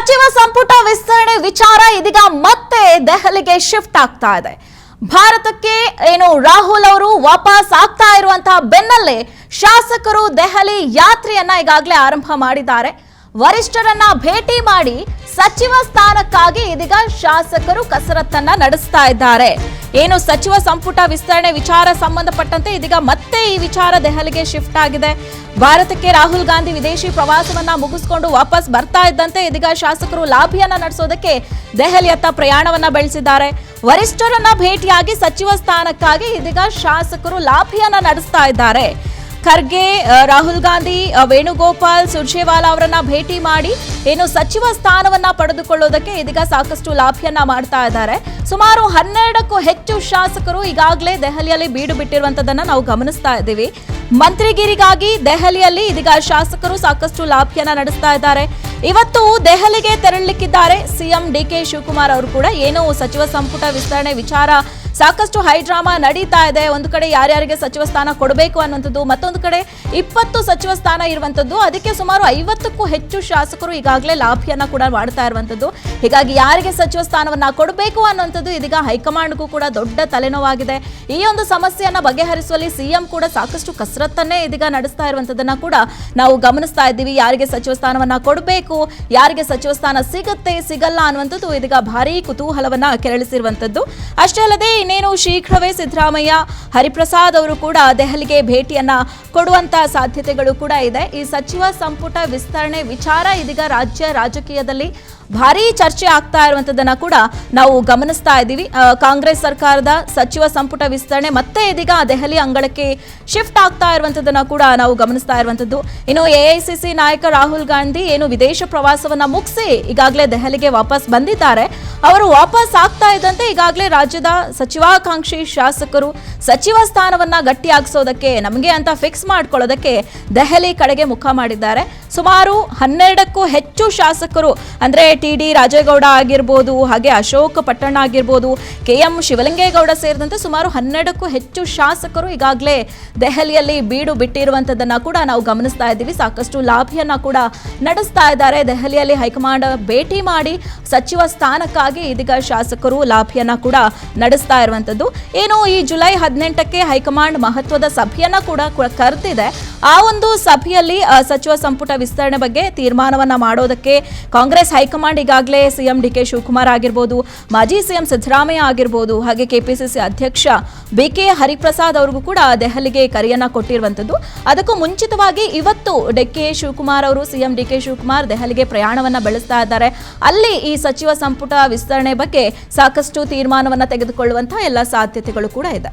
ಸಚಿವ ಸಂಪುಟ ವಿಸ್ತರಣೆ ವಿಚಾರ ಇದೀಗ ಮತ್ತೆ ದೆಹಲಿಗೆ ಶಿಫ್ಟ್ ಆಗ್ತಾ ಇದೆ. ಭಾರತಕ್ಕೆ ರಾಹುಲ್ ಅವರು ವಾಪಸ್ ಆಗ್ತಾ ಇರುವಂತಹ ಬೆನ್ನಲ್ಲೇ ಶಾಸಕರು ದೆಹಲಿ ಯಾತ್ರೆಯನ್ನ ಈಗಾಗಲೇ ಆರಂಭ ಮಾಡಿದ್ದಾರೆ. ವರಿಷ್ಠರನ್ನ ಭೇಟಿ ಮಾಡಿ ಸಚಿವ ಸ್ಥಾನಕ್ಕಾಗಿ ಇದೀಗ ಶಾಸಕರು ಕಸರತ್ತನ್ನ ನಡೆಸ್ತಾ ಇದ್ದಾರೆ. ಸಚಿವ ಸಂಪುಟ ವಿಸ್ತರಣೆ ವಿಚಾರ ಸಂಬಂಧಪಟ್ಟಂತೆ ಇದೀಗ ಮತ್ತೆ ಈ ವಿಚಾರ ದೆಹಲಿಗೆ ಶಿಫ್ಟ್ ಆಗಿದೆ. ಭಾರತಕ್ಕೆ ರಾಹುಲ್ ಗಾಂಧಿ ವಿದೇಶಿ ಪ್ರವಾಸವನ್ನ ಮುಗಿಸಿಕೊಂಡು ವಾಪಸ್ ಬರ್ತಾ ಇದ್ದಂತೆ ಇದೀಗ ಶಾಸಕರು ಲಾಭಿಯನ್ನ ನಡೆಸೋದಕ್ಕೆ ದೆಹಲಿಯತ್ತ ಪ್ರಯಾಣವನ್ನ ಬೆಳೆಸಿದ್ದಾರೆ. ವರಿಷ್ಠರನ್ನ ಭೇಟಿಯಾಗಿ ಸಚಿವ ಸ್ಥಾನಕ್ಕಾಗಿ ಇದೀಗ ಶಾಸಕರು ಲಾಭಿಯನ್ನ ನಡೆಸ್ತಾ ಇದ್ದಾರೆ. ಖರ್ಗೆ, ರಾಹುಲ್ ಗಾಂಧಿ, ವೇಣುಗೋಪಾಲ್, ಸುರ್ಜೇವಾಲಾ ಅವರನ್ನ ಭೇಟಿ ಮಾಡಿ ಸಚಿವ ಸ್ಥಾನವನ್ನ ಪಡೆದುಕೊಳ್ಳೋದಕ್ಕೆ ಇದೀಗ ಸಾಕಷ್ಟು ಲಾಭಿಯನ್ನ ಮಾಡ್ತಾ ಇದ್ದಾರೆ. ಸುಮಾರು 12ಕ್ಕೂ ಹೆಚ್ಚು ಶಾಸಕರು ಈಗಾಗಲೇ ದೆಹಲಿಯಲ್ಲಿ ಬೀಡು ಬಿಟ್ಟಿರುವಂತದನ್ನ ನಾವು ಗಮನಿಸ್ತಾ ಇದ್ದೀವಿ. ಮಂತ್ರಿಗಿರಿಗಾಗಿ ದೆಹಲಿಯಲ್ಲಿ ಇದೀಗ ಶಾಸಕರು ಸಾಕಷ್ಟು ಲಾಭಿಯನ್ನ ನಡೆಸ್ತಾ ಇದ್ದಾರೆ. ಇವತ್ತು ದೆಹಲಿಗೆ ತೆರಳಲಿಕ್ಕಿದ್ದಾರೆ ಸಿಎಂ ಡಿಕೆ ಶಿವಕುಮಾರ್ ಅವರು ಕೂಡ. ಸಚಿವ ಸಂಪುಟ ವಿಸ್ತರಣೆ ವಿಚಾರ ಸಾಕಷ್ಟು ಹೈ ಡ್ರಾಮಾ ನಡೀತಾ ಇದೆ. ಒಂದು ಕಡೆ ಯಾರ್ಯಾರಿಗೆ ಸಚಿವ ಸ್ಥಾನ ಕೊಡಬೇಕು ಅನ್ನುವಂಥದ್ದು, ಮತ್ತೊಂದು ಕಡೆ 20 ಸಚಿವ ಸ್ಥಾನ ಇರುವಂತದ್ದು. ಅದಕ್ಕೆ ಸುಮಾರು 50ಕ್ಕೂ ಹೆಚ್ಚು ಶಾಸಕರು ಈಗಾಗಲೇ ಲಾಭಿಯನ್ನ ಕೂಡ ಮಾಡ್ತಾ ಇರುವಂತದ್ದು. ಹೀಗಾಗಿ ಯಾರಿಗೆ ಸಚಿವ ಸ್ಥಾನವನ್ನ ಕೊಡಬೇಕು ಅನ್ನುವಂಥದ್ದು ಇದೀಗ ಹೈಕಮಾಂಡ್ಗೂ ಕೂಡ ದೊಡ್ಡ ತಲೆನೋವಾಗಿದೆ. ಈ ಒಂದು ಸಮಸ್ಯೆಯನ್ನ ಬಗೆಹರಿಸುವಲ್ಲಿ ಸಿಎಂ ಕೂಡ ಸಾಕಷ್ಟು ಕಸರತ್ತನ್ನೇ ಇದೀಗ ನಡೆಸ್ತಾ ಇರುವಂತದನ್ನ ಕೂಡ ನಾವು ಗಮನಿಸ್ತಾ ಇದ್ದೀವಿ. ಯಾರಿಗೆ ಸಚಿವ ಸ್ಥಾನವನ್ನ ಕೊಡಬೇಕು, ಯಾರಿಗೆ ಸಚಿವ ಸ್ಥಾನ ಸಿಗುತ್ತೆ ಸಿಗಲ್ಲ ಅನ್ನುವಂಥದ್ದು ಇದೀಗ ಭಾರೀ ಕುತೂಹಲವನ್ನ ಕೆರಳಿಸಿರುವಂತದ್ದು. ಅಷ್ಟೇ ಅಲ್ಲದೆ ಶೀಘ್ರವೇ ಸಿದ್ದರಾಮಯ್ಯ, ಹರಿಪ್ರಸಾದ್ ಅವರು ಕೂಡ ದೆಹಲಿಗೆ ಭೇಟಿಯನ್ನ ಕೊಡುವಂತಹ ಸಾಧ್ಯತೆಗಳು ಕೂಡ ಇದೆ. ಈ ಸಚಿವ ಸಂಪುಟ ವಿಸ್ತರಣೆ ವಿಚಾರ ಇದೀಗ ರಾಜ್ಯ ರಾಜಕೀಯದಲ್ಲಿ ಭಾರೀ ಚರ್ಚೆ ಆಗ್ತಾ ಇರುವಂತದನ್ನ ಕೂಡ ನಾವು ಗಮನಿಸ್ತಾ ಇದ್ದೀವಿ. ಕಾಂಗ್ರೆಸ್ ಸರ್ಕಾರದ ಸಚಿವ ಸಂಪುಟ ವಿಸ್ತರಣೆ ಮತ್ತೆ ಇದೀಗ ದೆಹಲಿ ಅಂಗಳಕ್ಕೆ ಶಿಫ್ಟ್ ಆಗ್ತಾ ಇರುವಂತದನ್ನ ಕೂಡ ನಾವು ಗಮನಿಸ್ತಾ ಇರುವಂತದ್ದು. ಎಐಸಿಸಿ ನಾಯಕ ರಾಹುಲ್ ಗಾಂಧಿ ವಿದೇಶ ಪ್ರವಾಸವನ್ನ ಮುಗಿಸಿ ಈಗಾಗಲೇ ದೆಹಲಿಗೆ ವಾಪಸ್ ಬಂದಿದ್ದಾರೆ. ಅವರು ವಾಪಸ್ ಆಗ್ತಾ ಇದ್ದಂತೆ ಈಗಾಗಲೇ ರಾಜ್ಯದ ಸಚಿವಾಕಾಂಕ್ಷಿ ಶಾಸಕರು ಸಚಿವ ಸ್ಥಾನವನ್ನ ಗಟ್ಟಿಯಾಗಿಸೋದಕ್ಕೆ, ನಮಗೆ ಅಂತ ಫಿಕ್ಸ್ ಮಾಡ್ಕೊಳ್ಳೋದಕ್ಕೆ ದೆಹಲಿ ಕಡೆಗೆ ಮುಖ ಮಾಡಿದ್ದಾರೆ. ಸುಮಾರು 12ಕ್ಕೂ ಹೆಚ್ಚು ಶಾಸಕರು ಅಂದ್ರೆ ಟಿ.ಡಿ. ರಾಜೇಗೌಡ ಆಗಿರ್ಬೋದು, ಹಾಗೆ ಅಶೋಕ್ ಪಟ್ಟಣ ಆಗಿರ್ಬೋದು, ಕೆ.ಎಂ. ಶಿವಲಿಂಗೇಗೌಡ ಸೇರಿದಂತೆ ಸುಮಾರು 12ಕ್ಕೂ ಹೆಚ್ಚು ಶಾಸಕರು ಈಗಾಗಲೇ ದೆಹಲಿಯಲ್ಲಿ ಬೀಡು ಬಿಟ್ಟಿರುವಂತದನ್ನ ಕೂಡ ನಾವು ಗಮನಿಸ್ತಾ ಇದ್ದೀವಿ. ಸಾಕಷ್ಟು ಲಾಭಿಯನ್ನ ಕೂಡ ನಡೆಸ್ತಾ ಇದ್ದಾರೆ. ದೆಹಲಿಯಲ್ಲಿ ಹೈಕಮಾಂಡ್ ಭೇಟಿ ಮಾಡಿ ಸಚಿವ ಸ್ಥಾನಕ್ಕಾಗಿ ಇದೀಗ ಶಾಸಕರು ಲಾಭಿಯನ್ನ ಕೂಡ ನಡೆಸ್ತಾ ಇರುವಂತದ್ದು. ಈ ಜುಲೈ 18ಕ್ಕೆ ಹೈಕಮಾಂಡ್ ಮಹತ್ವದ ಸಭೆಯನ್ನ ಕೂಡ ಕರೆದಿದೆ. ಆ ಒಂದು ಸಭೆಯಲ್ಲಿ ಸಚಿವ ಸಂಪುಟ ವಿಸ್ತರಣೆ ಬಗ್ಗೆ ತೀರ್ಮಾನವನ್ನ ಮಾಡೋದಕ್ಕೆ ಕಾಂಗ್ರೆಸ್ ಹೈಕಮಾಂಡ್ ಈಗಾಗಲೇ ಸಿಎಂ ಡಿಕೆ ಶಿವಕುಮಾರ್ ಆಗಿರ್ಬೋದು, ಮಾಜಿ ಸಿಎಂ ಸಿದ್ದರಾಮಯ್ಯ ಆಗಿರ್ಬೋದು, ಹಾಗೆ ಕೆಪಿಸಿಸಿ ಅಧ್ಯಕ್ಷ ಬಿಕೆ ಹರಿಪ್ರಸಾದ್ ಅವ್ರಿಗೂ ಕೂಡ ದೆಹಲಿಗೆ ಕರೆಯನ್ನ ಕೊಟ್ಟಿರುವಂತದ್ದು. ಅದಕ್ಕೂ ಮುಂಚಿತವಾಗಿ ಇವತ್ತು ಸಿಎಂ ಡಿಕೆ ಶಿವಕುಮಾರ್ ದೆಹಲಿಗೆ ಪ್ರಯಾಣವನ್ನ ಬೆಳೆಸ್ತಾ ಇದ್ದಾರೆ. ಅಲ್ಲಿ ಈ ಸಚಿವ ಸಂಪುಟ ವಿಸ್ತರಣೆ ಬಗ್ಗೆ ಸಾಕಷ್ಟು ತೀರ್ಮಾನವನ್ನ ತೆಗೆದುಕೊಳ್ಳುವಂತಹ ಎಲ್ಲ ಸಾಧ್ಯತೆಗಳು ಕೂಡ ಇದೆ.